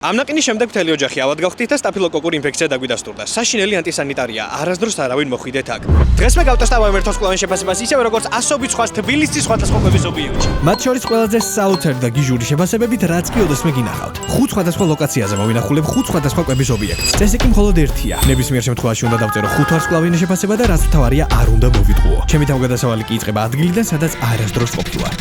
Am ნაკინის შემდეგ მთელი ოჯახი ავად გავხდით და სტაფილოკოკურ ინფექცია დაგვიდასტურდა. Საშინელი ანტისანიტარია, არასდროს არავინ მოხვიდეთ აქ. დღეს მე გავტესტავებ ერთოსკლავიან შეფასებას ისევე როგორც ასობით სხვა თბილისის სხვადასხვა ყოფების ობიექტში. მათ შორის ყველაზე საოცარი და გიჟური შეფასებებით რაც კი ოდესმე გინახავთ. 5 სხვადასხვა ლოკაციაზე მოვინახულებ 5 სხვადასხვა კვების ობიექტს. წესი კი მხოლოდ ერთია. ნებისმიერ შემთხვევაში უნდა დავწერო 5 ვარსკვლავიანი შეფასება და რაც თავარია არ უნდა მოვიტყუო. ჩემი თავგადასავალი კი იწყება ადგილიდან, სადაც არასდროს ყოფილვარ.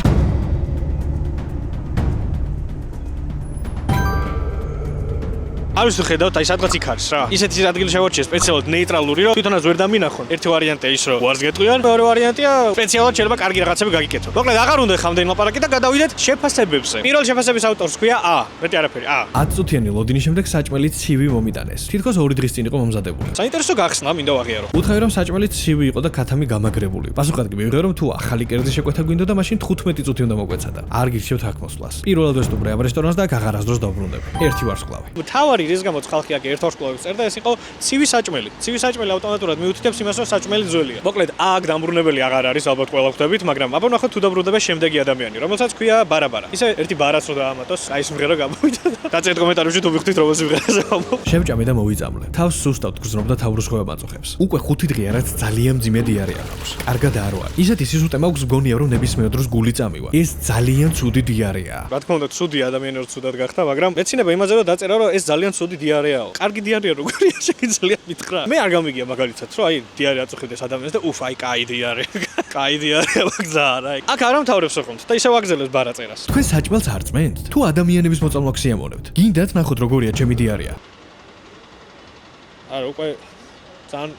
Არის ხედავთ, აი სადღაც იქ არის რა. ისეთი ადგილი შევარჩიე სპეციალურად ნეიტრალური, რომ თვითონაც ვერ დამინახონ. ერთი ვარიანტია ის, რომ უარს გეტყვიან, მეორე ვარიანტია სპეციალურად შეიძლება კარგი რაღაცები გაგიკეთო. მოკლედ აღარ უნდა ხამდენ ლაპარაკი და გადავიდეთ შეფასებებზე. პირველი შეფასების ავტორს ქვია A, მეტი არაფერი, A. 10 წუთიანი ლოდინის შემდეგ საჭმელიც ცივი მომიტანეს. თითქოს 2 დღის წინ იყო მომზადებული. საინტერესო გახსნა, მინდა ვაღიარო. უთხარი რომ საჭმელიც ცივი იყო და ქათამი გამაგრებული. პასუხად კი მივიღე რომ თუ ახალი კერძი შეკვეთა გვინდა და მაშინ 15 წუთი უნდა მოგვეცადა. არ გირჩევთ აქ მოსვლას. პირველად ვესტუმრე ამ რესტორანს და აღარასდროს დავბრუნდები. ერთი ვარსკვლავი. თავარი რის გამოც ხალხი აქ ერთ ვარსკვლავებს წერდა, ეს იყო ცივი საჭმელი. ცივი საჭმელი ავტომატურად მიუთითებს იმას, რომ საჭმელი ძველია. მოკლედ, აქ დამბრუნებელი აღარ არის, ალბათ ყველა ხვდებით, მაგრამ აბა ნახოთ თუ დაბრუნდება შემდეგი ადამიანი, რომელსაც ქვია ბარაბარა. ისე ერთი ბარაც რო დაამატოს, აი ეს მღერა გამოვიდა. დაწერთ კომენტარებში თუ მიხვდით რომელს მღერაზე ამბობ. შევჭამე და მოვიწამლე. თავს სუსტავთ გრძნობდა თავრუსხება მაწუხებს. უკვე 5 დღეა რაც ძალიან მძიმე დიარეა აქვს. კარგად არ ვარ. ისეთი სისუსტე მაქვს მგონია რომ ნებისმიერ დროს გული წამივა. ეს ძალიან ცუდი დიარეაა. რა თქმა უნდა, ცუდი ადამიანი რო ცუდად გახდა, მაგრამ მეცინება იმაზე რომ დაწერა რომ ეს ძალიან ცუდი დიარეაა. კარგი დიარეა როგორია შეგიძლია მითხრა. მე არ გამიგია მაგალითად, რომ აი დიარე აწუხებდეს ადამიანს და აი კაი დიარე. კაი დიარეა მაგზაა რა. აქ არ ამთავრებს ოხონდ და ისევ აგზელებს ბარაწერას. თქვენ საჭმელს არ წმენთ? თუ ადამიანების მოწამვლაკს სიამოვნებთ? გინდათ ნახოთ როგორია ჩემი დიარეა. არა, უკვე ძალიან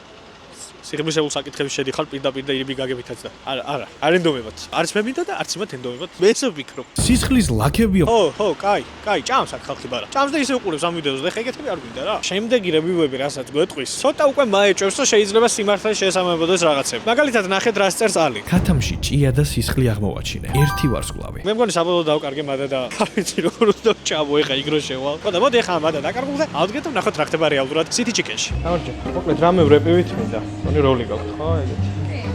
სიღრმისეულ საკითხებში შედიხარ პირდაპირ და ირიბი გაგებითაც და არა, არ ენდომებათ. არც მე მინდა და არც იმათ ენდომებათ. მე ესე ვფიქრობ. სისხლის ლაქებია. ხო, კაი, ჭამს აქ ხალხი ბარა. ჭამს და ისე უყურებს ამ ვიდეოს და ხა ეგეთები არ გვინდა რა. შემდეგი რევიუები რასაც გვეტყვის, ცოტა უკვე მაეჭვებს, რომ შეიძლება სიმართლე შესამებოდეს რაღაცები. მაგალითად ნახეთ რას წერს ალი. ქათამში ჭია და სისხლი აღმოვაჩინე. ერთი ვარსკვლავი. მე მგონი საბოლოოდ დავკარგე მადა და არ ვიცი როგორ უნდა ვჭამო ეხა იგრო შევალ. ხო და მოდი ეხა მადა დაკარგულ და ავდგეთ და ნახოთ რა ხდება რეალურად City Chicken-ში. გამარჯობა. მოკლედ რამე ვრეპივით მინდა. როლი გაქვთ ხო ეგეთი?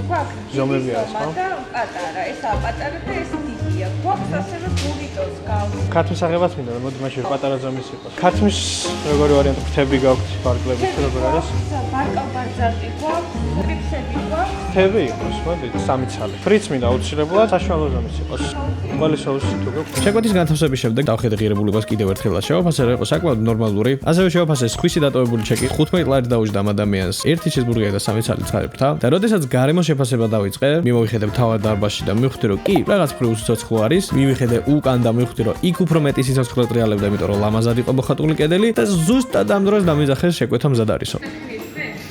გვაქვს. ზომები არის ხო? პატარა, ესაა პატარა და ეს დიდია. გვაქვს ასევე ბურიტოს გაქვს. ქართმის აღებაც მინდა, მოდი მაშინ პატარა ზომის იყოს. ქართმის როგორი ვარიანტი ფრთები გაქვთ, ბარკლები როგორ არის? ბარკალ-ბარზარტი გვაქვს, ტრიფსები გვაქვს. ფრთები იყოს, მოდი, 3 ცალი. ფრიც მინდა აუცილებლად საშუალო ზომის იყოს. ყველი სოუსი თუ გაქვთ. შეკვეთის განთავსების შემდეგ დავხედე ღირებულებას კიდევ ერთხელაც შევაფასე რა იყო საკმაოდ ნორმალური. ასევე შევაფასე სხვისი დატოვებული ჩეკი 15 ლარი დაუჯდა ამ ადამიანს. ერთი ჩიზბურგერი და 3 ცალი ცხარებრთა. და როდესაც გარემოს შეფასება დავიწყე, მივიხედე მთავარ დარბაზში და მივხვდი რომ კი, რაღაც ფრი უცოცხლო არის. მივიხედე უკან და მივხვდი რომ იქ უფრო მეტი სიცოცხლე ტრიალებდა, იმიტომ რომ ლამაზად იყო მოხატული კედელი და ზუსტად ამ დროს დამიძახეს შეკვეთა მზად არისო.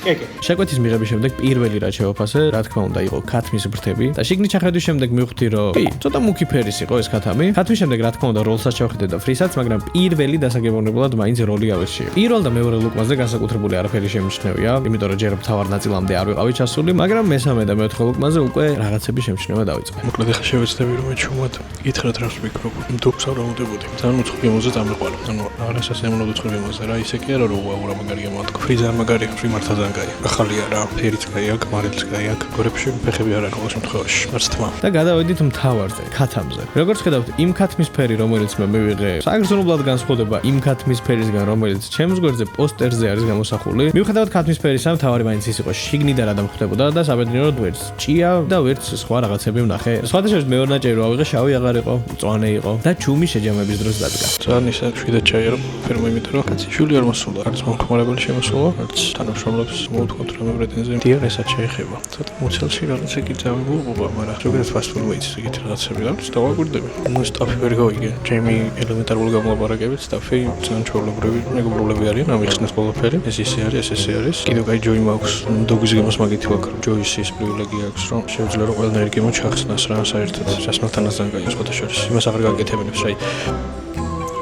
შეკვეთის მიღების შემდეგ პირველი რაც შევაფასე, რა თქმა უნდა, იყო ქათმის ფრთები და შიგნით ჩახედვის შემდეგ მივხვდი რომ კი, ცოტა მუქი ფერის იყო ეს ქათამი. ქათმის შემდეგ რა თქმა უნდა, როლსაც ჩავხედე და ფრისაც, მაგრამ პირველი დასაგემოვნებულად მაინც როლი ავირჩიე. პირველ და მეორე ლუკმაზე განსაკუთრებული არაფერი შემჩნევია, იმიტომ რომ ჯერ მთავარ ნაწილამდე არ ვიყავი ჩასული, მაგრამ მესამე და მეოთხე ლუკმაზე უკვე რაღაცები შემჩნევა დავიწყე. მოკლედ ახლა შევეცდები რომ ეჩუმოთ, ითხრათ რას ვფიქრობ. დოქს არ ამოდებოდი. ძალიან უცხო ემოზე დამიყვარო. ანუ არასას ემონოდ უცხო ემოზე რა, ისე კი არა რომ უაუ რა მაგარი ემოთქ. ფრიზა მაგარი, ფრიმართა ახალია რა, ფერიც კაი აქვს, მარილიც კაი აქვს, გორებში ფეხები არ აქვს ყოველ შემთხვევაში, არც თმა. და გადავედით მთავარზე, ქათამზე. როგორც ხედავთ, იმ ქათმის ფერი, რომელიც მე მივიღე, საგრძნობლად განსხვავდება იმ ქათმის ფერისგან, რომელიც ჩემს გვერდზე პოსტერზე არის გამოსახული. მიუხედავად ქათმის ფერისა, მთავარი მაინც ის იყო შიგნიდან რა დამხვდებოდა და საბედნიეროდ ვერც ჭია და ვერც სხვა რაღაცები ვნახე. სხვადასხვა მეორე ნაჭერი რო ავიღე, შავი აღარ იყო, მწვანე იყო და ჩუმი შეჯამების დროს დადგა. ძალიან ისე შვიდად ჩაიერო ფერმა, იმიტომ რომ კაცი შვილი არ მოსულა, არც მომხმარებელი შემოსულა, არც თანამშრომლებს მოუთქვათ რამე პრეტენზია. დიარესაც შეეხება. ცოტა მოცელში რაღაცა კი წავიბულობა, მაგრამ ზოგადად ფასტ-ფუდ ვეიც ეგეთი რაღაცები აქვს, დავაკვირდები. ნუ სტაფი ვერ გავიგე. ჩემი ელემენტარული გამოლაპარაკებით სტაფი ძალიან ჩვეულებრივი მეგობრულები არიან, ამიხსნეს ყველაფერი. ეს ისე არის, ეს ესე არის. კიდევ კაი ჯოი მაქვს. დოგის გემოს მაგითი ვაკრო. ჯოის ის პრივილეგია აქვს, რომ შეიძლება რომ ყველანაირი გემო ჩახსნას რა საერთოდ. სასმელთანაც ძალიან კაი სხვათა შორის. იმას აღარ გაკეთებინებს, აი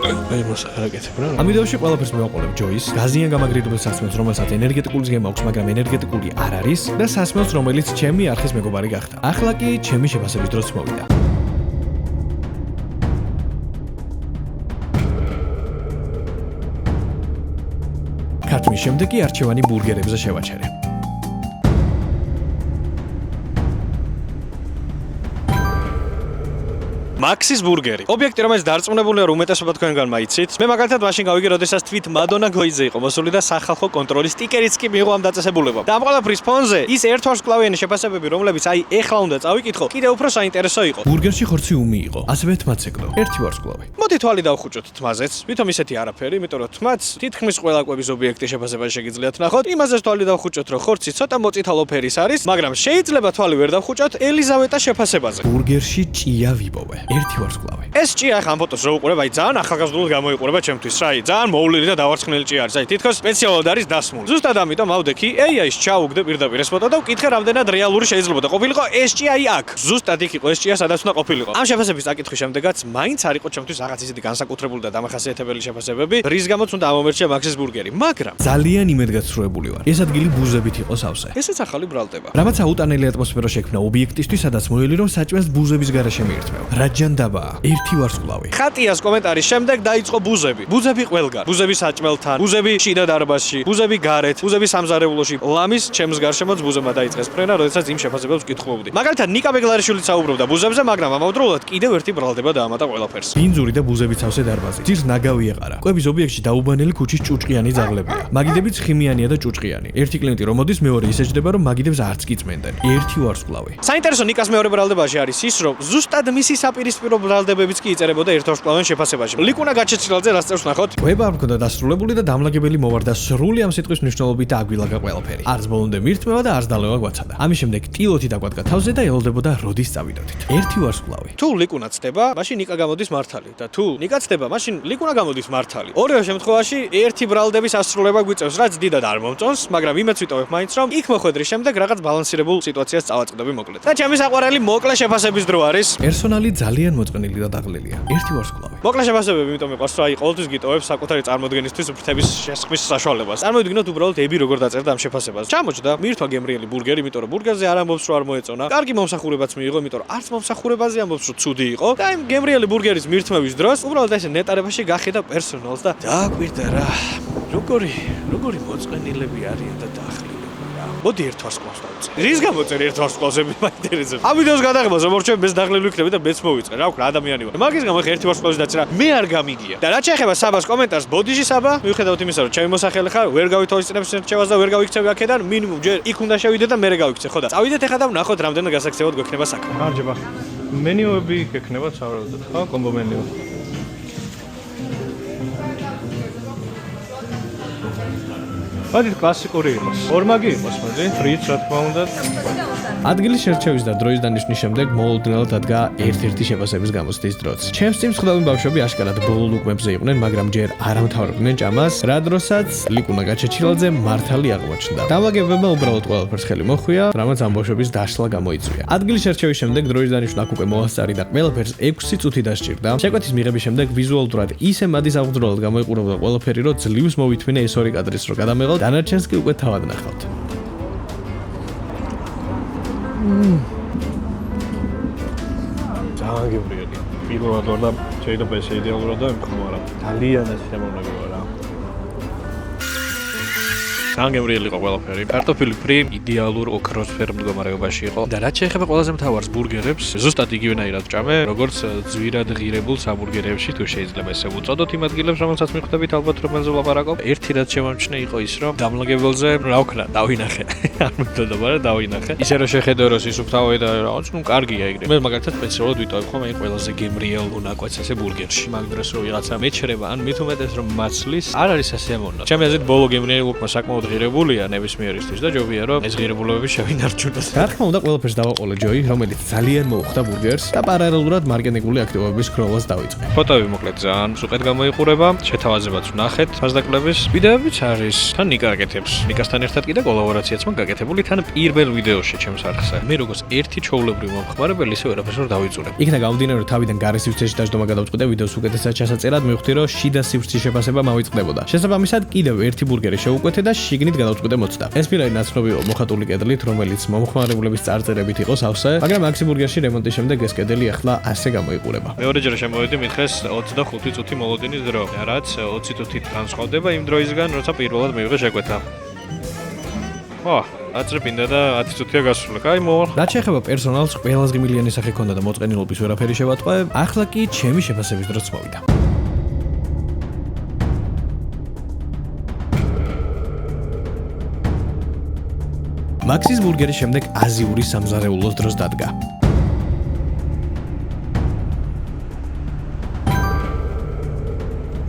ამ ვიდეოში ყველაფერს მივაყოლებ ჯოის, გაზიან გამაგრებულ სასმელს, რომელსაც ენერგეტიკული გემო აქვს, მაგრამ ენერგეტიკული არ არის და სასმელს, რომელიც ჩემი არხის მეგობარი გახდა. ახლა კი ჩემი შეფასების დროც მოვიდა. ქათმის შემდეგ კი არჩევანი ბურგერებზე შევაჩერე. მაქსის ბურგერი. ობიექტი, რომელიც დარწმუნებულია, რომ უმეტესობა თქვენგან მაიცით. მე მაგალითად მაშინ გავიგე, როდესაც თვით მადონა გოიძე იყო მოსული და სახალხო კონტროლის სტიკერიც კი მიიღო ამ დაწესებულებამ. და ამ ყველაფრის ფონზე ის ერთვარსკვლავიანი შეფასებები, რომლებიც აი ეხლა უნდა წავიკითხო, კიდევ უფრო საინტერესო იყო. ბურგერში ხორცი უმი იყო, ასევე თმაც ეკდო. ერთი ვარსკვლავი. მოდი თვალი დავხუჭოთ თმაზეც. ვითომ ისეთი არაფერი, იმიტომ რომ თმაც თითქმის ყველა კვების ობიექტი შეფასებაში შეგიძლიათ ნახოთ. იმაზეც თვალი დავხუჭოთ, რომ ხორცი ცოტა მოწითალო ფერის არის, მაგრამ შეიძლება თვალი ვერ დავხუჭოთ ელიზავეტას შეფასებაზე. ბურგერში ჭია ვიპოვე. ერთი ვარსკვლავი. ეს ჭია ახლა ამ ფოტოს რო უყურებ, აი ძალიან ახალგაზრდულად გამოიყურება ჩემთვის რა, აი ძალიან მოულილი და დავარცხნილი ჭია არის. აი თითქოს სპეციალურად არის დასმული. ზუსტად ამიტომ ავდექი AI-ს ჩაუგდე პირდაპირ ეს ფოტო და ვკითხე რამდენად რეალური შეიძლება ყოფილიყო ეს ჭია აი აქ. ზუსტად იქ იყო ეს ჭია, სადაც უნდა ყოფილიყო. ამ შეფასების წაკითხვის შემდეგაც მაინც არ იყო ჩემთვის რაღაც ისეთი განსაკუთრებული და დამახასიათებელი შეფასებები, რის გამოც უნდა ამომერჩია მაქსის ბურგერი, მაგრამ ძალიან იმედგაცრუებული ვარ. ეს ადგილი ბუზებით იყო სავსე. ესეც ახალი ბრალდება. რამაც აუტანელი ატმოსფერო შექმნა ობიექტისთვის, სადაც მოელი რომ საჭმელს ბუზების გარეშე მიირთმევ. რაჯანდაბაა. ერთი ვარსკვლავი. ხატიას კომენტარის შემდეგ დაიწყო ბუზები. ბუზები ყველგან. ბუზები საჭმელთან, ბუზები შიდა დარბაზში, ბუზები გარეთ, ბუზები სამზარეულოში. ლამის ჩემს გარშემოც ბუზებმა დაიწყეს ფრენა, როდესაც იმ შეფასებებს ვკითხულობდი. მაგალითად ნიკა ბეგლარიშვილიც საუბრობდა ბუზებზე, მაგრამ ამავდროულად კიდევ ერთი ბრალდება დაამატა ყველაფერს. ბინძური და ბუზებით სავსე დარბაზი. ძირს ნაგავი ეყარა. კვების ობიექტში დაუბანელი ქუჩის ჭუჭყიანი ძაღლებია. მაგიდებიც ხიმიანია და ჭუჭყიანი. ერთი კლიენტი რომ მოდის, მეორე ისეჯდება, რომ მაგიდებს არც კი წმენდნენ. ერთი ვარსკვლავი. საინტერესო ნიკას მეორე ბრალდებაში არის ის, რომ ზუსტად მისი საპირისპირო ბრალდებებიც კი იწერებოდა ერთვარსკვლავიან შეფასებაში. ლიკუნა გაჩეცილაძე რას წერს ნახოთ? კვება არ მქონდა დასრულებული და დამლაგებელი მოვარდა სრული ამ სიტყვის მნიშვნელობით და აგვილაგა ყველაფერი. არც ბოლომდე მირთმევა და არც დალევა გვაცადა. ამის შემდეგ ტილოთი დაგვადგა თავზე და ელოდებოდა როდის წავიდოდით. ერთი ვარსკვლავი. თუ ლიკუნა ცდება, მაშინ ნიკა გამოდის მართალი და თუ ნიკა ცდება, მაშინ ლიკუნა გამოდის მართალი. ორივე შემთხვევაში ერთი ბრალდების ასრულება გვიწევს, რაც დიდად არ მომწონს, მაგრამ იმეც ვიტოვებ მაინც, რომ იქ მოხვედრის შემდეგ რაღაც ბალანსირებულ სიტუაციას წავაწყდები მოკლედ. და ჩემი საყვარელი მოკლე შეფასების დრო არის. პერსონალი ძალიან მოწყენილი და დაღლილია. ერთი ვარსკვლავი. მოკლე შეფასებები, იმიტომ მიყვარს, რომ აი ყოველთვის გიტოვებ საკუთარი წარმოდგენისთვის ფრთების შესხმის საშუალებას. წარმოვიდგინოთ უბრალოდ ები როგორ დაწერდა ამ შეფასებას. ჩამოჭდა მირთვა გემრიელი ბურგერი, იმიტომ რომ ბურგერზე არ ამბობს, რომ არ მოეწონა. კარგი მომსახურებაც მიიღო, იმიტომ რომ არც მომსახურებაზე ამბობს, რომ ცუდი იყო. და იმ გემრიელი ბურგერის მირთმევის დროს უბრალოდ ეს ნეტარებაში გახედა პერსონალს და დააკვირდა რა. როგორი მოწყენილები არიან და დაახლოებები. მოდი ერთ ვარსკვლავს დავწერე. რის გამოწერ ერთ ვარსკვლავსები მაინტერესებს. ამ ვიდეოს გადაღებას რომ ორჩები მეც დაღლილი ვიქნები და მეც მოვიწყე. რა ვქნა ადამიანი ვარ. მაგის გამო ერთი ვარსკვლავის დაწერა მე არ გამიგია. და რაც შეეხება საბას კომენტარს, ბოდიში საბა, მიუხედავად იმისა, რომ ჩემი მოსახელე ხარ, ვერ გავითოვისწრებს რჩევას და ვერ გავიქცევი აქედან, მინიმუმ ჯერ იქ უნდა შევიდე და მერე გავიქცე, ხო და? წავიდეთ ახლა და ვნახოთ რამდენად გასაქცევად გვექნება საქმე. მარჯობა. მენიუები გექნება სავარაუდოდ, ხო? კომბო მენიუ. მოდით კლასიკური იყოს. ორმაგი იყოს მოდი. ფრიც რა თქმა უნდა. ადგილის შერჩევის და დროის დანიშვნის შემდეგ მოულოდნელად დადგა ერთ-ერთი შეფასების გამოცდის დროც. ჩემს წინ მსხვერპლი ბავშვები აშკარად ბოლო ლუკმებზე იყვნენ, მაგრამ ჯერ არ ამთავრებდნენ ჭამას, რა დროსაც ლიკუნა გაჩეჩილაძე მართალი აღმოჩნდა. დამლაგებებმა უბრალოდ ყველაფერს ხელი მოხვია, რამაც ამ ბავშვების დაშლა გამოიწვია. ადგილის შერჩევის შემდეგ დროის დანიშვნა აქ უკვე მოასწარი და ყველაფერს 6 წუთი დასჭირდა. შეკვეთის მიღების შემდეგ ვიზუალურად ისე მადის აღძრულად გამოიყურებოდა ყველაფერი, რომ ძლივს მოვითმინე ეს ორი კადრის რო გადამეღო, დანარჩენს კი უკვე თავად ნახავთ. ძალიან გემრიელი. პირველად ვარ და შეიძლება ეს იდეალურად და მქონდა. ძალიან ეს შემოვნებაა რა. ძალიან გემრიელი იყო ყველაფერი. კარტოფილი ფრი იდეალურ ოქროსფერ მდგომარეობაში იყო. და რაც შეეხება ყველაზე მთავარს ბურგერებს, ზუსტად იგივენაირად ჭამე, როგორც ძვირად ღირებულ საბურგერებში, თუ შეიძლება ესე უწოდოთ იმ ადგილებს, რომელსაც მიხვდებით ალბათ რომელზე ვლაპარაკობ. ერთი რაც შემამჩნე იყო ის, რომ დამლაგებელზე რა ვქნა, დავინახე. არ მეთქოდა, მაგრამ დავინახე. ისე რომ შეხედო, რომ სისუფთავე და რაღაც, ნუ კარგია ეგრე. მე მაგალითად სპეციალურად ვიტოვებ ხომ აი ყველაზე გემრიელ უნაკვეთს ესე ბურგერში. მაგ დროს რო ვიღაცა მეჩრება, ან მით უმეტეს რომ მაცლის, არ არის ასე ამონო. ჩემი აზრით ბოლო გემრიელი უკმა საკმაოდ ღირებულია ნებისმიერისთვის და ჯობია რომ ეს ღირებულებები შევინარჩუნოთ. რა თქმა უნდა, ყველაფერს დავაყოლე ჯოი, რომელიც ძალიან მოუხდა ბურგერს და პარალელურად მარკეტინგული აქტივობების ქროლას დაიწყე. ფოტოები მოკლედ ძალიან სუყეთ გამოიყურება, შეთავაზებაც ვნახეთ ფასდაკლების. ვიდეოებიც არის, თან ნიკა აკეთებს. ნიკასთან ერთად კიდე კოლაბორაციაც მაგ გაკეთებული თან პირველ ვიდეოში ჩემს არხზე. მე როგორც ერთი ჩვეულებრივი მომხმარებელი ისე ვერაფერს ვერ დავიწურებ. იქნა გამომდინარე, რომ თავიდან გარე სივრცეში დაждდომა გადავწყვიტე ვიდეოს უკეთესად ჩასაწერად, მივხვდი რომ შიდა სივრცის შეფასება მოვიწყდებოდა. შესაბამისად, კიდევ ერთი ბურგერი შევუკვეთე და შიგნით გადავწყვიტე მოცდა. ეს პირადი ნაცნობი მოხატული კედლით, რომელიც მომხმარებლების წარწერებით იყო სავსე, მაგრამ მაქსი ბურგერში რემონტის შემდეგ ეს კედელი ახლა ასე გამოიყურება. მეორეჯერ შემოვედი, მითხეს 25 წუთი მოლოდინის დრო, რაც 20 წუთით განსხვავდება იმ დროისგან, როცა პირველად მივიღე შეკვეთა. აწრებინდა და 10 წუთია გასულა. კაი, მოვალ. რაც შეეხება პერსონალს, ყველას ღიმილიანი სახე ქონდა და მოწყენილობის ვერაფერი შევატყვე, ახლა კი ჩემი შეფასების დროც მოვიდა. მაქსის ბურგერის შემდეგ აზიური სამზარეულოს დროს დადგა.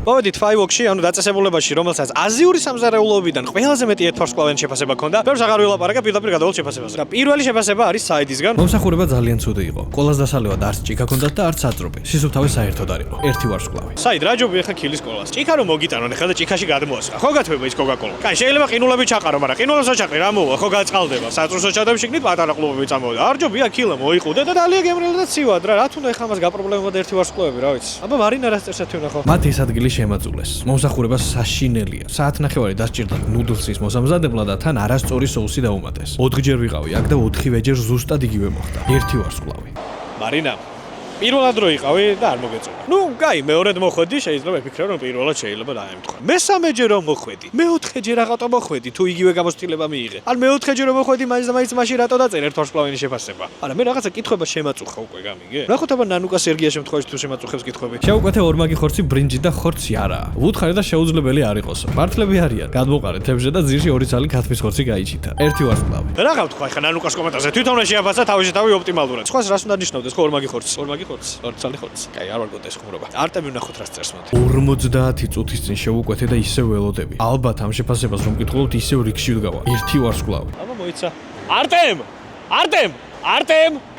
მოვედით Firefox-ში, ანუ დაწესებულებაში, რომელსაც აზიური სამზარეულოებიდან ყველაზე მეტი ერთვარსკვლავიანი შეფასება ჰქონდა, ბევრს აღარ ვილაპარაკე პირდაპირ გადავალ შეფასებაზე. და პირველი შეფასება არის საიდისგან. მომსახურება ძალიან ცუდი იყო. კოლას დასალევად არც ჭიქა ჰქონდათ და არც საძრობი. სისუფთავე საერთოდ არ იყო. ერთი ვარსკვლავი. საიდ რა ჯობია ხა ქილის კოლას. ჭიქა რომ მოგიტანონ ხა და ჭიქაში გადმოასხა. ხო გათვება ის Coca-Cola. კაი, შეიძლება ყინულები ჩაყარო, მაგრამ ყინულებს აჩაყრი რა მოვა, ხო გაწყალდება. საწურსო ჩადები შიგნით პატარა ყლუბები წამოვიდა. არ ჯობია ქილა მოიყუდე და დალია გემრიელი და ცივად რა. რა თუნდა ხა მას გაპრობლემებად ერთი ვარსკვლავები, რა ვიცი. აბა მარინა რას წერსათი უნდა ხო? მათ ეს ადგილი შემაწულეს. მომსახურება საშინელია. საათნახევარი დასჭირდა ნუდლსის მოსამზადებლად და თან არასწორი соуსი დაუმატეს. 4ჯერ ვიყავი აქ და 4-ვეჯერ ზუსტად იგივე მოხდა. ერთი ვარსკვლავი. მარინა პირველად რო იყავი და არ მოგეწონა. ნუ, კაი, მეორედ მოხვედი, შეიძლება ვიფიქრე რომ პირველად შეიძლება დაემთხვა. მესამეჯერ რომ მოხვედი, მეოთხეჯერ რაღაცა მოხვედი, თუ იგივე გამოცდილება მიიღე. ან მეოთხეჯერ რომ მოხვედი, მაინც მაშინ რატო დაწერე ერთ ვარსკვლავიანი შეფასება. არა, მე რაღაცა კითხვება შემაწუხა უკვე გამიგე. ნახოთ აბა ნანუკა სერგია შემთხვევაში თუ შემაწუხებს კითხვები. შევუკვეთე ორმაგი ხორცი ბრინჯი და ხორცი არაა. ვუთხარი და შეუძლებელი არ იყოსო. მართლები არიან. გადმოყარე თევზზე და ძირში 2 ცალი ქათმის ხორცი გაიჩიტა. ერთი ვარსკვლავი. რა გავთქვა ხა ნანუკას კომენტარზე, თვითონ შეაფასა თავისი თავი ოპტიმალურად. სხვას რას უნდა ნიშნავდეს ხო ორმაგი ხორცი? ორმაგი ხორცი, 2 ცალი ხორცი. კაი, არ ვარ ეს ხუმრობა. არტემი ვნახოთ რას წერს მოდი. 50 წუთის წინ შევუკვეთე და ისევ ველოდები. ალბათ ამ შეფასებას რომ მკითხულობთ ისევ რიგში ვდგავა. ერთი ვარსკვლავი. აბა მოიცა. არტემ! არტემ!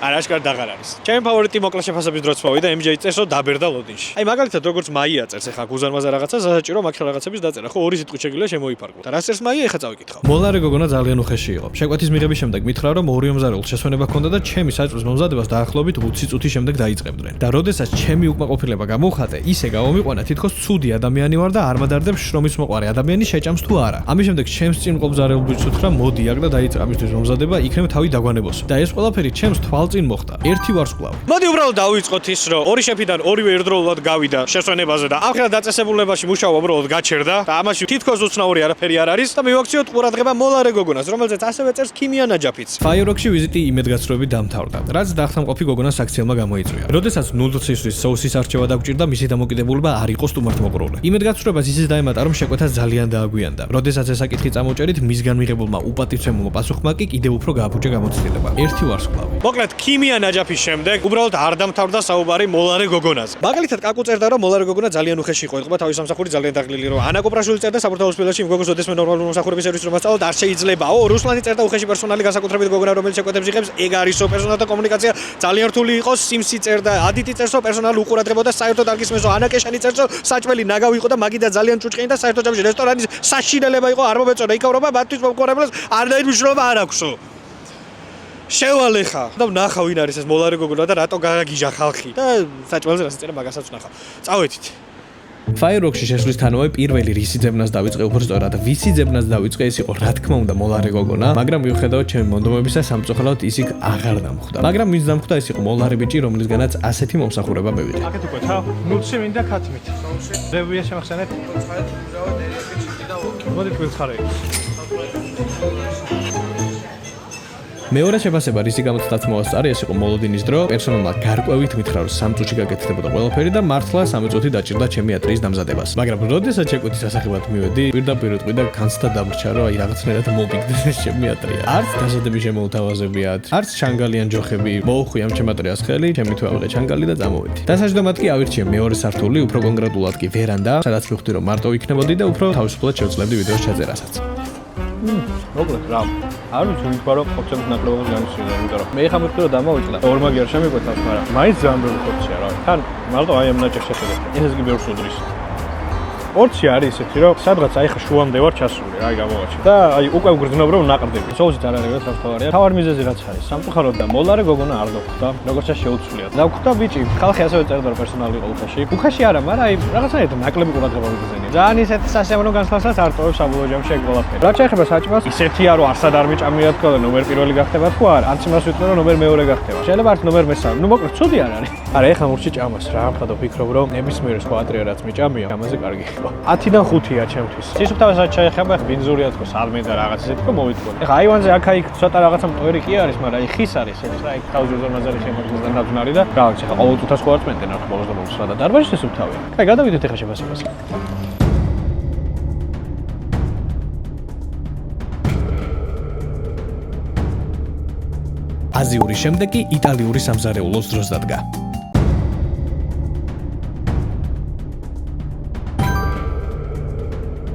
არაშკარ დაღარ არის. ჩემი ფავორიტი მოკლა შეფასების დროც მოვიდა, MJ წერს რომ დაბერდა ლოდინში. აი მაგალითად როგორც მაია წერს ახლა გუზარმაზა რაღაცა, სასაჭირო მაგხელ რაღაცების დაწერა. ხო, ორი სიტყვით შეგვიძლია შემოიფარგლო. და რას წერს მაია, ეხლა წავიკითხავ. მოლარე გოგონა ძალიან უხეში იყო. შეკვეთის მიღების შემდეგ მითხრა რომ ორი მომზარეულს შესვენება ჰქონდა და ჩემი საჭმლის მომზადებას დაახლოებით 20 წუთის შემდეგ დაიწყებდნენ. და როდესაც ჩემი უკმაყოფილება გამოვხატე, ისე გამომიყვანა თითქოს ცუდი ადამიანი ვარ და არ მადარდებ შრომის მოყარე ადამიანი შეჭამს თუ არა. ამის შემდეგ ჩემს წინ მყოფ ბიჭს უთხრა მოდი აქ და დაიწყე ამისთვის მომზადება, იქნებ თავი დაგვანებოსო. და ეს ყველაფერი ჩემს თვალწინ მოხდა. ერთი ვარსკვლავი. მოდი უბრალოდ დავიწყოთ ის რომ ორი შეფიდან ორივე ერთდროულად გავიდა შესვენებაზე და ახლა დაწესებულებაში მუშაობა უბრალოდ გაჩერდა და ამაში თითქოს უცნაური არაფერი არ არის და მივაქციოთ ყურადღება მოლარე გოგონას, რომელზეც ასევე წერს ქიმია ნაჯაფიც. Firefox-ში ვიზიტი იმედგაცრუებით დამთავრდა. რაც დახთამყოფი გოგონას აქციელმა გამოიწვია. როდესაც ნუდლსისთვის соуსის არჩევა დაგჭირდა, მისი დამოკიდებულება არ იყო სტუმართმოყრული. იმედგაცრუებას ისიც დაემატა, რომ შეკვეთა ძალიან დააგვიანდა. როდესაც ეს საკითხი წამოჭერით, მისგან მიღებულმა უპატივცემულმა პასუხმა კი კიდევ უფრო გააფუჭა გამოცდილება. ერთი ვარსკვლავი. მოკლედ ქიმია ნაჯაფის შემდეგ უბრალოდ არ დამთავრდა საუბარი მოლარე გოგონაზე. მაგალითად კაკუ წერდა რომ მოლარე გოგონა ძალიან უხეში იყო, ეთყობა თავის სამსახური ძალიან დაღლილი რომ ანა კოპრაშვილი წერდა საბურთალოს ფილმში იმ გოგოს ოდესმე ნორმალური მომსახურების სერვისი რომ ასწავლოთ არ შეიძლებაო. რუსლანი წერდა უხეში პერსონალი განსაკუთრებით გოგონა რომელიც შეკვეთებს იღებს, ეგ არისო პერსონალთა კომუნიკაცია ძალიან რთული იყო. სიმსი წერდა, ადიტი წერსო პერსონალი უყურადღებოდა საერთოდ არ გისმენსო. ანა კეშანი წერსო საჭმელი ნაგავი იყო და მაგიდა ძალიან ჭუჭყინი და საერთოდ ჯამში რესტორანის საშინელება იყო, არ მომეწონა იქავრობა მათთვის მომყურებელს არნაირი მნიშვნელობა არ აქვსო. შევალე ხა და ვნახა ვინ არის ეს მოლარე გოგონა და რატო გაგიჟა ხალხი და საჭმელზე რას წერა მაგასაც ვნახა. წავედით. Firefox-ში შესვლისთანავე პირველი რისი ძებნას დავიწყე უფრო სწორად. ვისი ძებნას დავიწყე ის იყო რა თქმა უნდა მოლარე გოგონა, მაგრამ მიუხედავად ჩემი მონდომებისა სამწუხაროდ ის იქ აღარ დამხვდა. მაგრამ ვინც დამხვდა ის იყო მოლარე ბიჭი, რომლისგანაც ასეთი მომსახურება მივიღე. აკეთ უკვე თა, ნუცი მინდა ქათმით. რევია შემახსენეთ? მოდი თქვენცხარე. მეორე შეფასება რისი გამოცდაც მოასწარი, ეს იყო მოლოდინის დრო. პერსონალმა გარკვევით მითხრა რომ 3 წუთში გაკეთდებოდა ყველაფერი და მართლა 3 წუთი დაჭირდა ჩემი ატრის დამზადებას. მაგრამ როდესაც შეკვეთის სასახებად მივედი, პირდაპირ უტყვი და განცდა დამრჩა, რომ აი რაღაცნაირად მოგიგდეს ჩემი ატრია. არც დასადები შემოუთავაზებიათ, არც ჩანგალიან ჯოხები. მოუხვი ამ ჩემ ატრიას ხელი, ჩემი თუ ავიღე ჩანგალი და წამოვედი. დასაჯდომად კი ავირჩიე მეორე სართული, უფრო კონკრეტულად კი ვერანდა, სადაც მივხვდი რომ მარტო იქნებოდი და უფრო თავისუფლად შევძლებდი ვიდეოს ჩაწერასაც. მოკლედ რა. არ ვიცი თქვა რომ ხოცების ნაკლებობას განიცდიდა, იმიტომ რომ მე ხა მივხვდი რომ დამოვიწყდა. ორმაგი არ შემიკვეთავს, მაგრამ მაინც ძალიან ბევრი ხოცია რა. თან მარტო აი ამ ნაჭერს შეხედეთ. ეს კი ბევრს უდრის. ორცი არის ისეთი რომ სადღაც აი ხა შუამდე ვარ ჩასული, აი გამოვაჩინე. და აი უკვე ვგრძნობ რომ ნაყრდები. სოუსით არ არის რაც თავარია. თავარ მიზეზი რაც არის. სამწუხაროდ და მოლარე გოგონა არ დაგხვდა. როგორც შეუცვლია. დაგხვდა ბიჭი. ხალხი ასევე წერდა რომ პერსონალი იყო უხეში. უხეში არა, მაგრამ აი რაღაცნაირად ნაკლები ყურადღება მიგზენია. ძალიან ისეთი სასიამოვნო განსხვავებაც არ ტოვებს საბოლოო ჯამში ეგ ყველაფერი. რაც შეეხება საჭმელს, ისეთია რომ არსად არ მიჭამია თქო და ნომერ პირველი გახდება თუ არა. ან სიმას ვიტყვი რომ ნომერ მეორე გახდება. შეიძლება არც ნომერ მესამე. ნუ მოკლედ ცუდი არ არის. არა ეხლა მურჩი ჭამას რა. ამხადო ფიქრობ რომ ნებისმიერ სხვა ატრია რაც მიჭამია, ამაზე კარგი. მოიტყო. 10-დან 5-ია ჩემთვის. სისუფთავესაც შეეხება ბინზურია თქო, სალმე და რაღაც ისეთი თქო მოიტყო. ეხლა აივანზე აქ-იქ ცოტა რაღაცა მტვერი კი არის, მაგრამ აი ხის არის ეს რა, იქ თავზე ზონაზარი შემოგვიძა და ნაბზნარი და რაღაც ეხლა ყოველ წუთას ხო არ წმენდნენ ახლა ბოლოს და ბოლოს რა და დარბაზი სისუფთავეა. კაი, გადავიდეთ ეხლა შეფასებას. აზიური შემდეგ კი იტალიური სამზარეულოს დროს დადგა.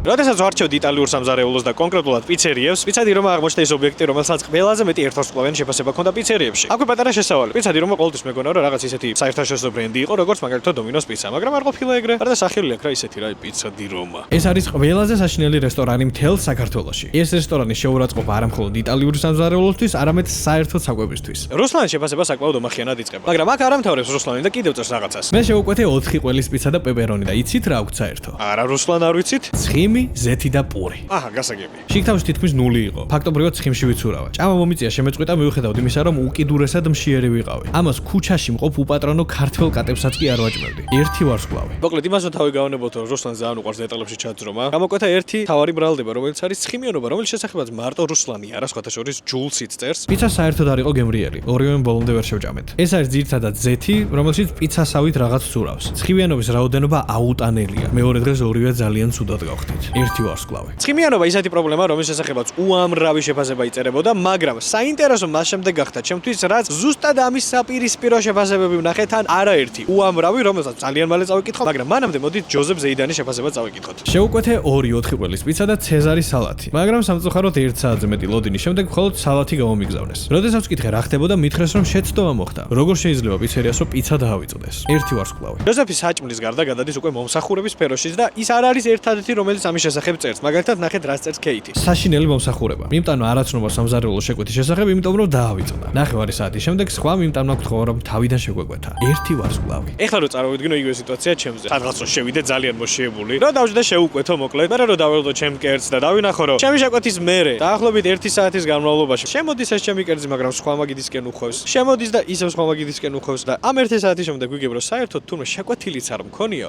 როდესაც ვარჩევთ იტალიურ სამზარეულოს და კონკრეტულად პიცერიებს, ვიცადი რომ აღმოჩნდა ის ობიექტი, რომელსაც ყველაზე მეტი ერთვარსკვლავიანი შეფასება ჰქონდა პიცერიებში. აქვე პატარა შესავალი. ვიცადი რომ ყოველთვის მეგონა რომ რაღაც ისეთი საერთაშორისო ბრენდი იყო, როგორც მაგალითად დომინოს პიცა, მაგრამ არ ყოფილა ეგრე. არა და სახელი აქვს რა ისეთი რა პიცა დი რომა. ეს არის ყველაზე საშინელი რესტორანი მთელ საქართველოში. ეს რესტორანი შეურაცხყოფა არა მხოლოდ იტალიური სამზარეულოსთვის, არამედ საერთოდ საკვებისთვის. რუსლანის შეფასება საკმაოდ ომახიანად იწყება, მაგრამ აქ არ ამთავრებს რუსლანი და კიდევ წერს რაღაცას. მე შევუკვეთე 4 ყველის პიცა და პეპერონი და იცით რა აქვს საერთო? არა რუსლან არ ვიცით? ცხიმი, ზეთი და პური. აჰა, გასაგები. შიგთავში თითქმის 0 იყო. ფაქტობრივად ცხიმში ვიცურავა. ჭამა მომიწია შემეწყვიტა მიუხედავად იმისა, რომ უკიდურესად მშიერი ვიყავი. ამას ქუჩაში მყოფ უპატრონო ქართველ კატებსაც კი არ ვაჭმევდი. ერთი ვარსკვლავი. მოკლედ იმას რომ თავი გავანებოთ, რომ რუსლანს ძალიან უყვარს დეტალებში ჩაძრომა. გამოკვეთა ერთი თავარი ბრალდება, რომელიც არის ცხიმიანობა, რომელიც შესახებაც მარტო რუსლანი არა, სხვათა შორის ჯულსიც წერს. პიცა საერთოდ არ იყო გემრიელი. ორივე ბოლომდე ვერ შევჭამეთ. ეს არის ძირითადად ზეთი, რომელშიც პიცასავით რაღაც ცურავს. ცხიმიანობის რაოდენობა აუტანელია. მეორე დღეს ორივე ძალიან ცუდად გავხდით. ერთი ვარსკვლავი. ცხიმიანობა ისეთი პრობლემა, რომლის შესახებაც უამრავი შეფასება იწერებოდა, მაგრამ საინტერესო მას შემდეგ გახდა ჩემთვის, რაც ზუსტად ამის საპირისპირო შეფასებები ვნახე თან არაერთი უამრავი, რომელსაც ძალიან მალე წავიკითხო, მაგრამ მანამდე მოდით ჯოზეფ ზეიდანის შეფასება წავიკითხოთ. შევუკვეთე 2-4 ყველის პიცა და ცეზარის სალათი, მაგრამ სამწუხაროდ 1 საათზე მეტი ლოდინის შემდეგ მხოლოდ სალათი გამომიგზავნეს. როდესაც ვკითხე რა ხდებოდა, მითხრეს რომ შეცდომა მოხდა. როგორ შეიძლება პიცერიას რომ პიცა დაავიწყდეს? ერთი ვარსკვლავი. ჯოზეფის საჭმლის გარდა გადადის უკვე მომსახურების სფეროშიც და ის არ არის ერთადერთი, რომელიც ამის შესახებ წერს. მაგალითად, ნახეთ რას წერს კეიტი. საშინელი მომსახურება. მიმტანო არაცნობა სამზარეულოს შეკვეთის შესახებ, იმიტომ რომ დაავიწყდა. ნახევარი საათის შემდეგ სხვა მიმტანმა გთხოვა რომ თავიდან შეგვეკვეთა. ერთი ვარსკვლავი. ეხლა რო წარმოვიდგინო იგივე სიტუაცია ჩემზე. სადღაც რო შევიდე ძალიან მოშიებული. რო დავждე შეუკვეთო მოკლედ, მაგრამ რო დაველოდო ჩემ კერძს და დავინახო რომ ჩემი შეკვეთის მერე დაახლოებით 1 საათის განმავლობაში შემოდის ეს ჩემი კერძი, მაგრამ სხვა მაგიდისკენ უხვევს. შემოდის და ისევ სხვა მაგიდისკენ უხვევს და ამ 1 საათის შემდეგ ვიგებ რომ საერთოდ თურმე შეკვეთილიც არ მქონია.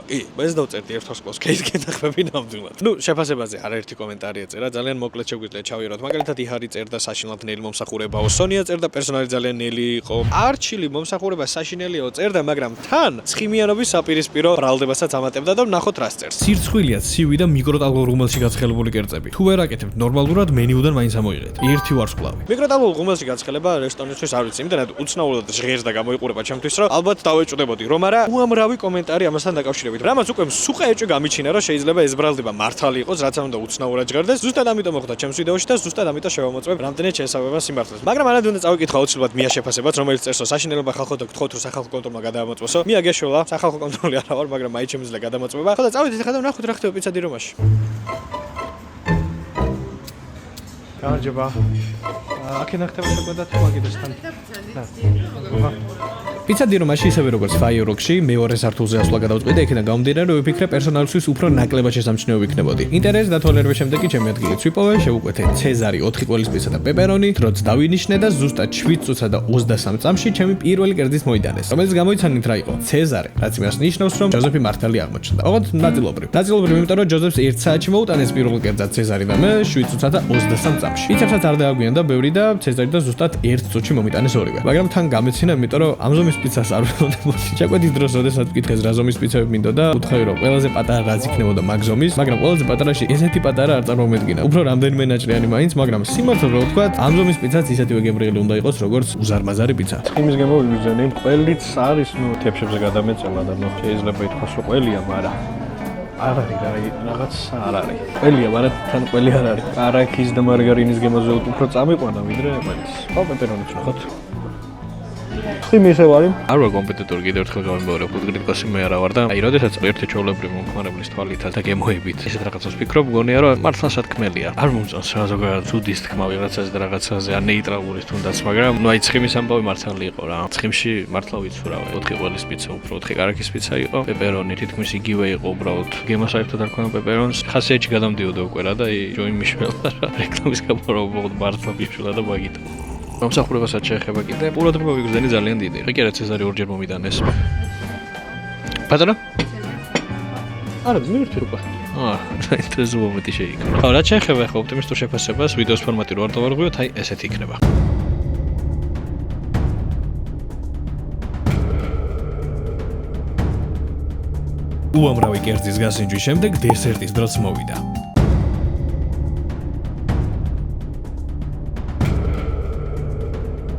ეს დავწერდი ერთვარსკვლავს კეითკენ დახვები ნამდვილად. ნუ შეფასებაზე არაერთი კომენტარი ეწერა, ძალიან მოკლედ შეგვიძლია ჩავიეროთ. მაგალითად იჰარი წერდა საშინლად ნელი მომსახურებაო, სონია წერდა პერსონალი ძალიან ნელი იყო. არჩილი მომსახურება საშინელიაო წერდა, მაგრამ თან ცხიმიანობის საპირისპირო ბრალდებასაც ამატებდა და ვნახოთ რას წერს. სირცხვილია, ცივი და მიკროტალღურ ღუმელში გაცხელებული კერძები. თუ ვერ აკეთებთ ნორმალურად, მენიუდან მაინც ამოიღეთ. ერთი ვარსკვლავი. მიკროტალღურ ღუმელში გაცხელება რესტორნისთვის არ ვიცი, იმდანაც უცნაურად ჟღერს და გამოიყურება ჩემთვის, რომ ალბათ დავეჭვდებოდი, რომ არა უამრავი კომენტარი ამასთან დაკავშირებით. რამაც უკვე მსუყე ეჭვი გამიჩინა, რომ შეიძლება ეს ბრალდება მართალი იყოს, რაც არ უნდა უცნაურად ჟღერდეს. ზუსტად ამიტომ მოხდა ჩემს ვიდეოში და ზუსტად ამიტომ შევამოწმებ რამდენად შესაძლოა სიმართლეს. მაგრამ ანად უნდა წავიკითხო აუცილებლად მია შეფასებაც, რომელიც წერსო საშინელება ხალხო და გთხოვთ რომ სახალხო კონტროლმა გადაამოწმოსო. მია გეშველა, სახალხო კონტროლი არა ვარ, მაგრამ აი შემიძლია გადამოწმება. ხო და წავედით ახლა და ვნახოთ რა ხდება პიცა დი რომაში. გამარჯობა. აქედან ხდება შეკვეთა თუ მაგიდესთან. პიცა დი რომაში ისევე როგორც ფაიოროქსში მეორე სართულზე ასვლა გადავწყვიტე, იქიდან გამომდინარე ვიფიქრე პერსონალისთვის უფრო ნაკლებად შესამჩნევი ვიქნებოდი. ინტერესს დათვალიერების შემდეგ კი ჩემი ადგილიც ვიპოვე, შევუკვეთე ცეზარი 4 ყველის პიცა და პეპერონი, დროც დავინიშნე და ზუსტად 7 წუთსა და 23 წამში ჩემი პირველი კერძიც მოიტანეს, რომელიც გამოიცანით რა იყო? ცეზარი, რაც იმას ნიშნავს, რომ ჯოზეფი მართალი აღმოჩნდა. ოღონდ ნაწილობრივ, იმიტომ რომ ჯოზეფს 1 საათში მოუტანეს პირველ კერძად ცეზარი და მე 7 წუთსა და 23 წამში. პიცებსაც არ დააგვიანდა ბევრი და ცეზარი და ზუსტად 1 წუთში მომიტანეს ორივე. მაგრამ თან გამეცინა, იმიტომ რომ ამ ზომის პიცას არ ველოდებოდი. შეკვეთის დროს, როდესაც ვკითხეს რა ზომის პიცები მინდოდა, უთხოვე რომ ყველაზე პატარა რაც იქნებოდა მაგ ზომის, მაგრამ ყველაზე პატარაში ესეთი პატარა არ წარმომედგინა. უფრო რამდენიმე ნაჭრიანი მაინც, მაგრამ სიმართლე რომ ვთქვა, ამ ზომის პიცაც ისეთივე გემრიელი უნდა იყოს, როგორც უზარმაზარი პიცა. ცხიმის გამო ვიბრძენი. ყველიც არის, ნუ თეფშებზე გადამეწელა და ნუ შეიძლება ითქვას რომ ყველია, მაგრამ არ არის რაღაც არ არის. ყველია, მაგრამ თან ყველი არ არის. კარაქის და მარგარინის გემოზე უფრო წამიყვანა ვიდრე ყველის. ხო, პეპერონიც ნახოთ. ცხიმი ისე ვარი. არ ვარ კომპეტიტორი, კიდევ ერთხელ გავიმეორებ, კრიტიკოსი მე არა ვარ და აი, როდესაც ერთი ჩვეულებრივი მომხმარებლის თვალითაც და გემოებით ესეთ რაღაცას ვფიქრობ, მგონია რომ მართლა სათქმელია. არ მომწონს რა ზოგადად ცუდის თქმა ვიღაცაზე და რაღაცაზე, ან ნეიტრალურის თუნდაც, მაგრამ ნუ აი ცხიმის ამბავი მართალი იყო რა. ცხიმში მართლა ვიცურავე. 4 ყველის პიცა, უფრო 4 კარაქის პიცა იყო, პეპერონი თითქმის იგივე იყო უბრალოდ. გემა საერთოდ არ ქონა პეპერონს. ხასიათში გადამდიოდა უკვე რა და აი ჯოინ მიშველა რა. რეკლამის გამო მართლა მიშველა და მაგით. მომსახურებასაც შეეხება კიდე. ყურადღება ვიგრძენი ძალიან დიდი. კი არა ცეზარი ორჯერ მომიტანეს. პატარა? არა, მივირთვი უკვე. ინტერესო მომენტი შეიქნა. ხო, რაც შეეხება ხო ოპტიმისტურ შეფასებას, ვიდეოს ფორმატი რო არ დავარღვიოთ, აი ესეთი იქნება. უამრავი კერძის გასინჯვის შემდეგ დესერტის დროც მოვიდა.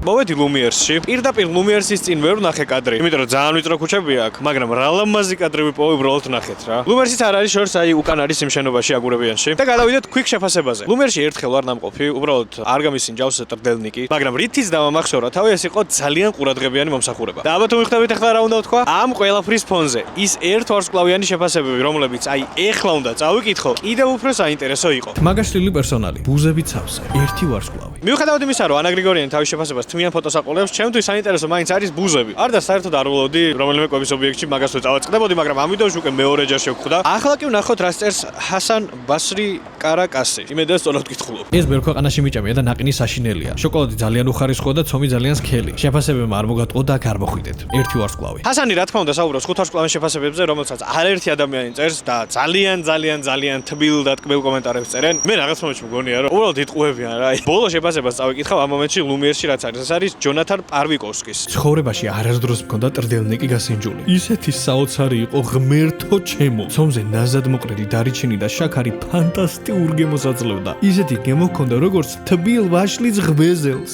მოვედი ლუმიერსში. პირდაპირ ლუმიერსის წინ ვერ ვნახე კადრი, იმიტომ რომ ძალიან ვიწრო ქუჩები აქვს, მაგრამ რა ლამაზი კადრი ვიპოვე უბრალოდ ნახეთ რა. ლუმერსიც არ არის შორს, აი უკან არის იმ შენობაში აგურებიანში. და გადავიდეთ quick შეფასებაზე. ლუმერში ერთხელ ვარ ნამყოფი, უბრალოდ არ გამისინჯავს ტრდელნიკი, მაგრამ რითიც დავამახსოვრა თავი ეს იყო ძალიან ყურადღებიანი მომსახურება. და ალბათ მიხვდებით ახლა რა უნდა ვთქვა? ამ ყველაფრის ფონზე ის ერთ ვარსკვლავიანი შეფასებები, რომლებიც აი ეხლა უნდა წავიკითხო, კიდევ უფრო საინტერესო იყო. მაგაშლილი პერსონალი, ბუზები ცავსე, ერთი ვარსკვლავი. მიუხედავად იმისა, რომ ანა გრიგორიანი თავის შეფასებას თმიან ფოტოს აყოლებს, ჩემთვის საინტერესო მაინც არის ბუზები. არ და საერთოდ არ ვლოდი რომელიმე კვების ობიექტში მაგას თუ წავაწყდებოდი, მაგრამ ამ ვიდეოში უკვე მეორეჯერ შევხვდა. ახლა კი ვნახოთ რა წერს ჰასან ბასრი კარაკასი. იმედია სწორად ვკითხულობ. ეს ბევრ ქვეყანაში მიჭამია და ნაყინი საშინელია. შოკოლადი ძალიან უხარისხოა და ცომი ძალიან სქელი. შეფასებებმა არ მოგატყო და არ მოხვიდეთ. ერთი ვარსკვლავი. ჰასანი რა თქმა უნდა საუბრობს ხუთ ვარსკვლავიან შეფასებებზე, რომელსაც არაერთი ადამიანი წერს და ძალიან თბილ და ტკბილ კომენტარებს წერენ. მე რაღაც მომენტში მგონია რომ უბრალოდ იტყუებიან რა. ბოლო შეფასებას წავიკითხავ ამ მომენტში ლუმიერში რაც არის. ეს არის ჯონათან პარვიკოვსკის. ცხოვრებაში არასდროს მქონდა ტრდელნიკი გასინჯული. ისეთი საოცარი იყო ღმერთო ჩემო. ცომზე ნაზად მოყრილი დარიჩინი და შაქარი ფანტასტიურ გემოს აძლევდა. ისეთი გემო ჰქონდა როგორც თბილ ვაშლის ღბეზელს.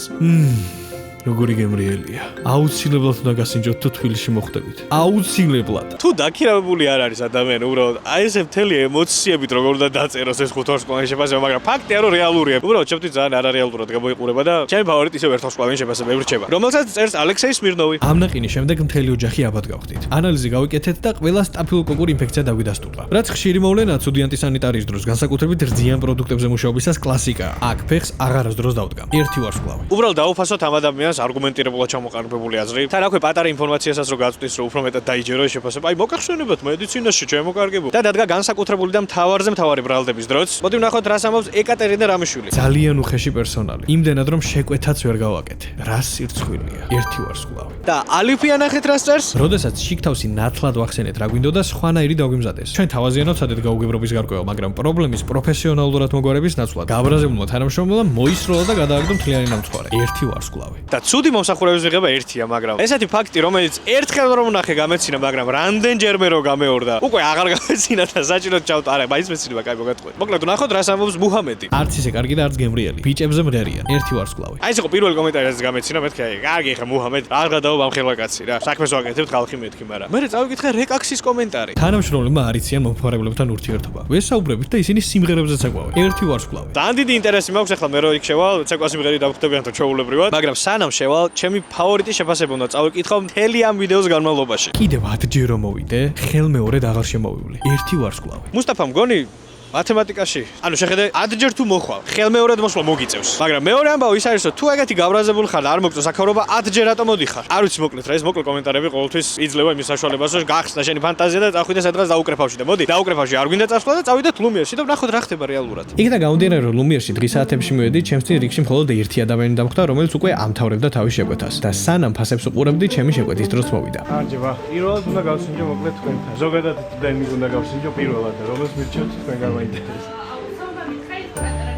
როგორი გემრიელია. აუცილებლად უნდა გასინჯოთ თუ თბილისში მოხვდებით. აუცილებლად. თუ დაქირავებული არ არის ადამიანი, უბრალოდ აი ესე მთელი ემოციებით როგორ უნდა დაწეროს ეს ხუთ ვარსკვლავიანი შეფასება, მაგრამ ფაქტია რომ რეალურია. უბრალოდ ჩემთვის ძალიან არარეალურად გამოიყურება და ჩემი ფავორიტი ისევ ერთ ვარსკვლავიანი შეფასებები რჩება, რომელსაც წერს ალექსეი სმირნოვი. ამ ნაყინის შემდეგ მთელი ოჯახი აბად გავხდით. ანალიზი გავიკეთეთ და ყველა სტაფილოკოკურ ინფექცია დაგვიდასტურდა. რაც ხშირი მოვლენა ცუდი ანტისანიტარიის დროს, განსაკუთრებით რძიან პროდუქტებზე მუშაობისას კლასიკაა. აქ ფეხს აღარასდროს დავდგამ. ერთი ვარსკვლავი. უბრალოდ დაუფასოთ ამ ადამიანს არგუმენტირებულად ჩამოყალიბებული აზრი. თან აქვე პატარა ინფორმაციასაც რო გაწვდის, რომ უფრო მეტად დაიჯერო ეს შეფასება. აი მოგახსენებათ მედიცინაში ჩემოკარგებო. და დადგა განსაკუთრებული და მთავარი ბრალდების დროც. მოდი ვნახოთ რას ამბობს ეკატერინა რამიშვილი. ძალიან უხეში პერსონალი. იმდენად რომ შეკვეთაც ვერ გავაკეთე. რა სირცხვილია. ერთი ვარსკვლავი. და ალიფია ნახეთ რას წერს. როდესაც შიგთავსი ნათლად ვახსენეთ რა გვინდოდა სხვანაირი დაგვიმზადეს. ჩვენ თავაზიანოთ სადეთ გაუგებრობის გარკვევა, მაგრამ პრობლემის პროფესიონალურად მოგვარების ნაცვლად გაბრაზებულმა თანამშრომლობამ მოისროლა და გადააგდო მთლიანი ნამცხვარი. ერთი ვარსკვლავი. და ცუდი მომსახურების მიღება ერთია, მაგრამ ესეთი ფაქტი, რომელიც ერთხელ რომ ვნახე გამეცინა, მაგრამ რამდენჯერმე რო გამეორდა, უკვე აღარ გამეცინა და საჭიროდ ჩავთ. არა, მაინც მეცინება, კაი მოგატყვეთ. მოკლედ ვნახოთ რას ამბობს მუჰამედი. არც ისე კარგი და არც გემრიელი. ბიჭებზე მღერიან. ერთი ვარსკვლავი. აი ეს იყო პირველი კომენტარი, რაც გამეცინა, მეთქი, აი, კარგი ხა მუჰამედ, არ გადაობ ამ ხელაკაცი რა. საქმეს ვაკეთებთ, ხალხი მეთქი, მაგრამ მე წავიკითხე რეკაქსის კომენტარი. თანამშრომლებმა არ იციან მომხმარებლებთან ურთიერთობა. ვესაუბრებით და ისინი სიმღერებზე ცეკვავენ. ერთი ვარსკვლავი. ძალიან დიდი ინტერესი მაქვს ახლა მე რო იქ შევალ, ცეკვა სიმღერი დავხვდებიან თუ ჩაულებრივად, მაგრამ სანამ შევალ, ჩემი ფავორიტი შეფასება უნდა წავიკითხო მთელი ამ ვიდეოს განმავლობაში. კიდევ 10 ჯერ მოვიდე, ხელმეორედ აღარ შემოვივლი. ერთი ვარსკვლავი. მუსტაფა მგონი მათემატიკაში, ანუ შეხედე 10 ჯერ თუ მოხვალ, ხელმეორედ მოსვლა მოგიწევს. მაგრამ მეორე ამბავი ის არის, რომ თუ ეგეთი გაბრაზებული ხარ, არ მოგწონს აქაურობა 10 ჯერ რატომ მოდიხარ? არ ვიცი მოკლედ რა, ეს მოკლე კომენტარები ყოველთვის იძლევა იმის საშუალებას, რომ გახსნა შენი ფანტაზია და წახვიდე სადღაც დაუკრეფავში და მოდი, დაუკრეფავში არ გვინდა წასვლა და წავიდეთ ლუმიერში და ვნახოთ რა ხდება რეალურად. იქიდან გამომდინარე, რომ ლუმიერში დღის საათებში მივედი, ჩემს წინ რიგში მხოლოდ ერთი ადამიანი დამხვდა, რომელიც უკვე ამთავრებდა თავის შეკვეთას და სანამ ფასებს უყურებდი, ჩემი შეკვეთის დროც მოვიდა. არჯება. პირველად უნდა გავსინჯო მოკლედ თქვენთან. ზოგადად დენი უნდა გავსინჯო პირველად, რომელს მირჩევთ თქვენ გამოინტერესებს.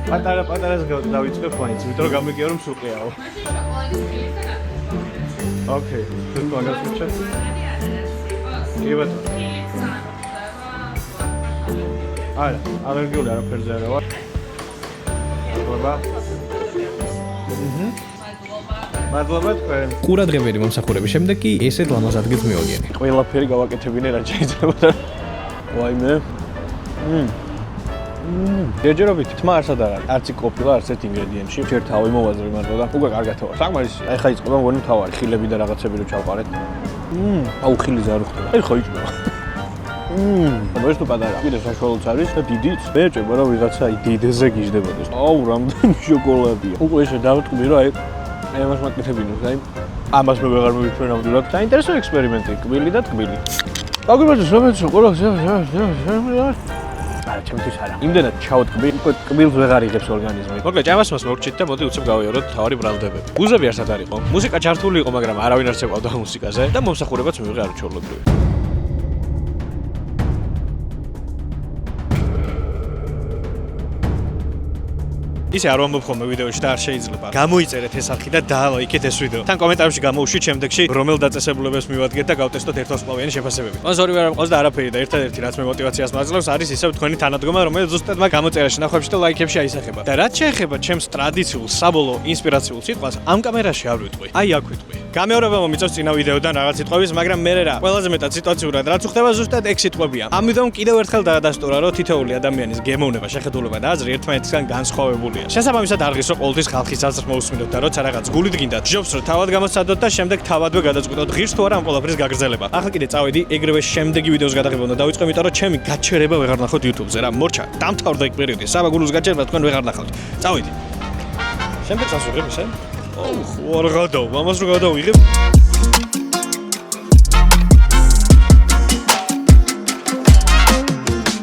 პატარას დავიწყებ მაინც, იმიტომ რომ გამიგია რომ სუყიაო. ოკეი, თუ მაგას ვიჩვენე. კი ბატონო. ალერგიული არაფერზე არა ვარ. მადლობა თქვენ. ყურადღებიანი მომსახურების შემდეგ კი ესეთ ლამაზ ადგილს მივაგენი. ყველაფერი გავაკეთებინე რა შეიძლება. ვაიმე. ჯერჯერობით თმა არსად არ არის. არც ყოფილა არც ერთ ინგრედიენტში. ჯერ თავი მოვაზრე მარტო და უკვე კარგად ვარ. საკმარის ახლა იწყება მგონი მთავარი ხილები და რაღაცები რო ჩავყარეთ. აუ ხილი ზარ ხდება. აი ხო იჭმება. ეს თუ პატარა. კიდე საშუალოც არის და დიდიც. მე ჭება რომ ვიღაცა აი დიდზე გიждდებოდეს. აუ რამდენი შოკოლადია. უკვე ესე დავტყვი რომ აი ამას მაკეთებინოს. აი ამას მე ვეღარ მოვიჩვენ ნამდვილად. საინტერესო ექსპერიმენტი, კბილი და ტკბილი. დაგვიმართოს რომელიც ყოლას არა, ჩემთვის არა. იმდენად ჩავტკბი, უკვე ტკბილს ვეღარ იღებს ორგანიზმი. მოკლედ, ჭამას მოვჭით და მოდი უცებ გავიაროთ თავარი ბრალდებები. ბუზები არსად არ იყო. მუსიკა ჩართული იყო, მაგრამ არავინ არ ცეკვავდა მუსიკაზე და მომსახურებაც მივიღე არაჩვეულებრივი. ისე არ ვამბობ ხოლმე ვიდეოში და არ შეიძლება. გამოიწერეთ ეს არხი და დაალაიქეთ ეს ვიდეო. თან კომენტარებში გამოუშვით შემდეგში რომელ დაწესებულებებს მივადგეთ და გავტესტოთ ერთვარსკვლავიანი შეფასებები. მას ორივე არ მყავს და არაფერი და ერთადერთი რაც მე мотиваციას მაძლევს არის ისევ თქვენი თანადგომა, რომელიც ზუსტად მაგ გამოწერაში, ნახვებში და ლაიქებში აისახება. და რაც შეეხება ჩემს ტრადიციულ, საბოლოო, ინსპირაციულ სიტყვას, ამ კამერაში არ ვიტყვი. აი აქ ვიტყვი. გამეორება მომიწევს წინა ვიდეოდან რაღაც სიტყვების, მაგრამ მე რა, ყველაზე მეტად სიტუაციურად რაც ხდება ზუსტად ეგ სიტყვებია. ამიტომ კიდევ ერთხელ დაადასტურა, რომ თითოეული ადამიანის გემოვნება, შეხედულება და აზრი ერთმანეთისგან განსხვავებულია. შესაბამისად არ ღირსო ყოველთვის ხალხის აზრს მოусმინოთ და როცა რაღაც გულით გინდათ, ჯობს რომ თავად გამოსცადოთ და შემდეგ თავადვე გადაწყვიტოთ ღირს თუ არა ამ ყველაფრის გაგრძელება. ახლა კიდე წავედი, ეგრევე შემდეგი ვიდეოს გადაღება უნდა დავიწყო, იმიტომ რომ ჩემი გაჩერება ვეღარ ნახოთ YouTube-ზე რა. მორჩა, დამთავრდა ეგ პერიოდი. საბაგულოს გაჩერება თქვენ ვეღარ ნახავთ. წავედი. შემდეგ წასულებ ისე? ოუ, ხوار გადავ, ამას რო გადავიღებ.